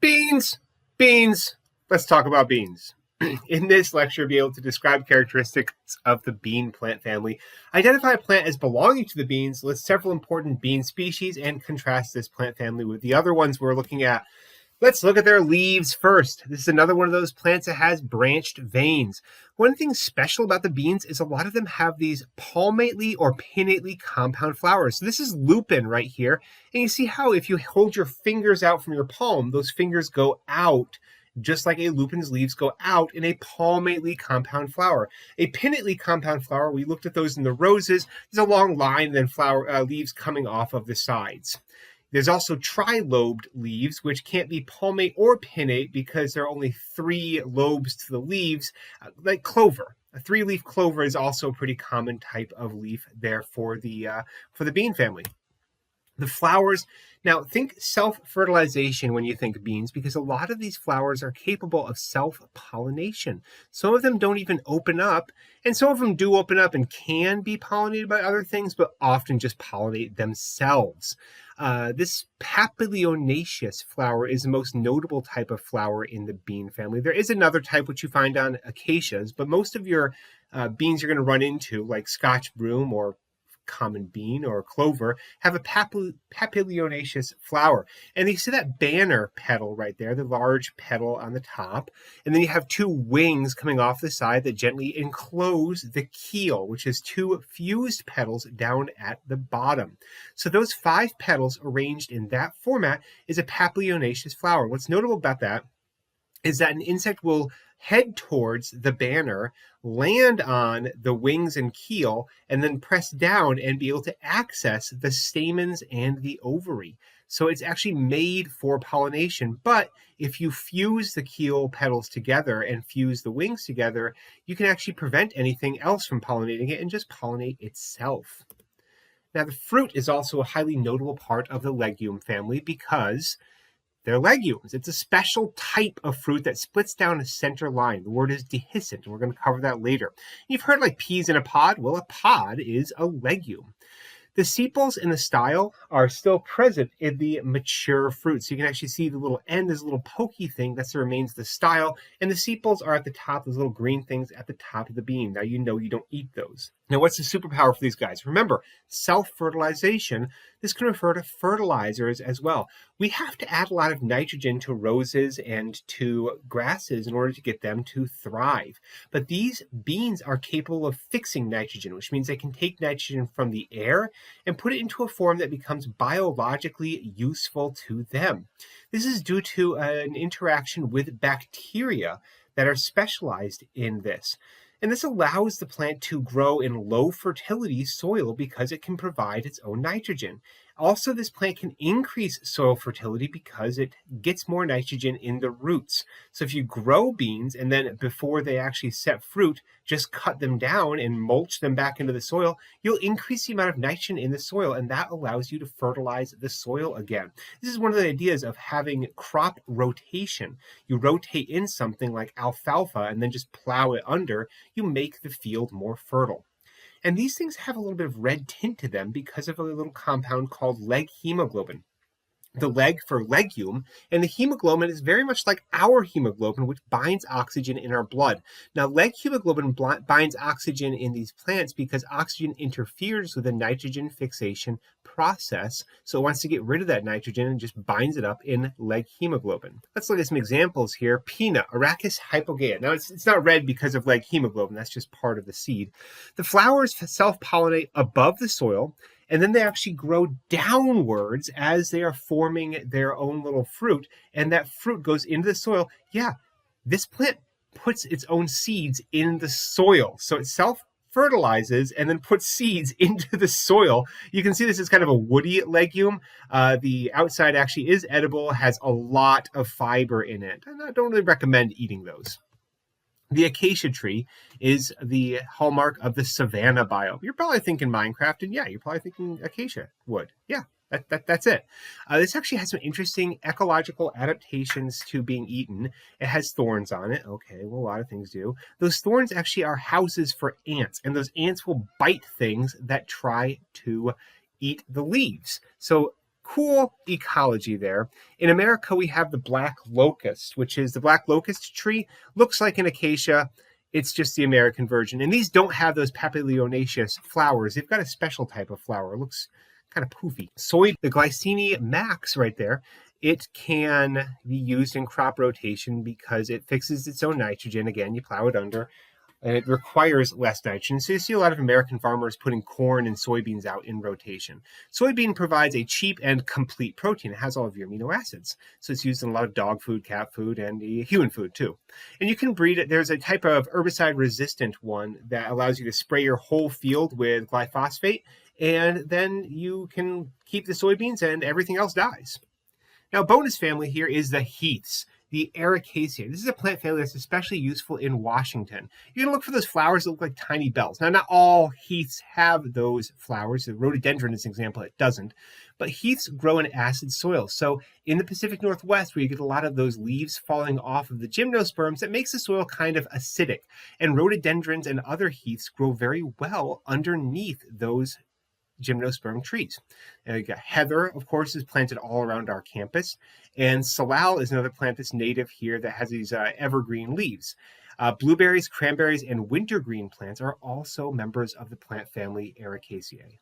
Beans! Beans! Let's talk about beans. In this lecture, be able to describe characteristics of the bean plant family, identify a plant as belonging to the beans, list several important bean species, and contrast this plant family with the other ones we're looking at. Let's look at their leaves first. This is another one of those plants that has branched veins. One thing special about the beans is a lot of them have these palmately or pinnately compound flowers. So this is lupin right here. And you see how if you hold your fingers out from your palm, those fingers go out, just like a lupin's leaves go out in a palmately compound flower. A pinnately compound flower, we looked at those in the roses. There's a long line, then leaves coming off of the sides. There's also trilobed leaves, which can't be palmate or pinnate because there are only 3 lobes to the leaves, like clover. A 3-leaf clover is also a pretty common type of leaf there for the bean family. The flowers, now think self-fertilization when you think beans, because a lot of these flowers are capable of self-pollination. Some of them don't even open up, and some of them do open up and can be pollinated by other things, but often just pollinate themselves. This papilionaceous flower is the most notable type of flower in the bean family. There is another type which you find on acacias, but most of your beans you're going to run into, like Scotch broom or common bean or clover, have a papilionaceous flower. And you see that banner petal right there, the large petal on the top. And then you have 2 wings coming off the side that gently enclose the keel, which is 2 fused petals down at the bottom. So those 5 petals arranged in that format is a papilionaceous flower. What's notable about that is that an insect will head towards the banner, land on the wings and keel, and then press down and be able to access the stamens and the ovary. So it's actually made for pollination, but if you fuse the keel petals together and fuse the wings together, you can actually prevent anything else from pollinating it and just pollinate itself. Now, the fruit is also a highly notable part of the legume family because they're legumes. It's a special type of fruit that splits down a center line. The word is dehiscent, and we're going to cover that later. You've heard like peas in a pod. Well, a pod is a legume. The sepals and the style are still present in the mature fruit. So you can actually see the little end, this little pokey thing, that remains the style. And the sepals are at the top, those little green things at the top of the bean. Now you know you don't eat those. Now what's the superpower for these guys? Remember, self-fertilization. This can refer to fertilizers as well. We have to add a lot of nitrogen to roses and to grasses in order to get them to thrive. But these beans are capable of fixing nitrogen, which means they can take nitrogen from the air and put it into a form that becomes biologically useful to them. This is due to an interaction with bacteria that are specialized in this. And this allows the plant to grow in low fertility soil because it can provide its own nitrogen. Also, this plant can increase soil fertility because it gets more nitrogen in the roots. So if you grow beans and then before they actually set fruit, just cut them down and mulch them back into the soil, you'll increase the amount of nitrogen in the soil, and that allows you to fertilize the soil again. This is one of the ideas of having crop rotation. You rotate in something like alfalfa and then just plow it under. You make the field more fertile. And these things have a little bit of red tint to them because of a little compound called leg hemoglobin. The leg for legume, and the hemoglobin is very much like our hemoglobin, which binds oxygen in our blood. Now, leg hemoglobin binds oxygen in these plants because oxygen interferes with the nitrogen fixation process. So it wants to get rid of that nitrogen and just binds it up in leg hemoglobin. Let's look at some examples here. Peanut, Arachis hypogea. Now, it's not red because of leg hemoglobin. That's just part of the seed. The flowers self-pollinate above the soil, and then they actually grow downwards as they are forming their own little fruit, and that fruit goes into the soil. Yeah, this plant puts its own seeds in the soil. So it self-fertilizes and then puts seeds into the soil. You can see this is kind of a woody legume. The outside actually is edible, has a lot of fiber in it, and I don't really recommend eating those. The acacia tree is the hallmark of the savanna biome. You're probably thinking Minecraft, and yeah, you're probably thinking acacia wood. Yeah, that's it. This actually has some interesting ecological adaptations to being eaten. It has thorns on it. Okay, well, a lot of things do. Those thorns actually are houses for ants, and those ants will bite things that try to eat the leaves. So Cool ecology there. In America, we have the black locust, which is the black locust tree. Looks like an acacia. It's just the American version. And these don't have those papilionaceous flowers. They've got a special type of flower. It looks kind of poofy. Soy, the Glycine max right there, it can be used in crop rotation because it fixes its own nitrogen. Again, you plow it under, and it requires less nitrogen. So you see a lot of American farmers putting corn and soybeans out in rotation. Soybean provides a cheap and complete protein. It has all of your amino acids. So it's used in a lot of dog food, cat food, and human food too. And you can breed it. There's a type of herbicide resistant one that allows you to spray your whole field with glyphosate, and then you can keep the soybeans and everything else dies. Now, bonus family here is the heaths, the Ericaceae. This is a plant family that's especially useful in Washington. You're going to look for those flowers that look like tiny bells. Now, not all heaths have those flowers. The rhododendron is an example that doesn't. But heaths grow in acid soil. So in the Pacific Northwest, where you get a lot of those leaves falling off of the gymnosperms, it makes the soil kind of acidic. And rhododendrons and other heaths grow very well underneath those gymnosperm trees. And we got heather, of course, is planted all around our campus. And salal is another plant that's native here that has these evergreen leaves. Blueberries, cranberries, and wintergreen plants are also members of the plant family Ericaceae.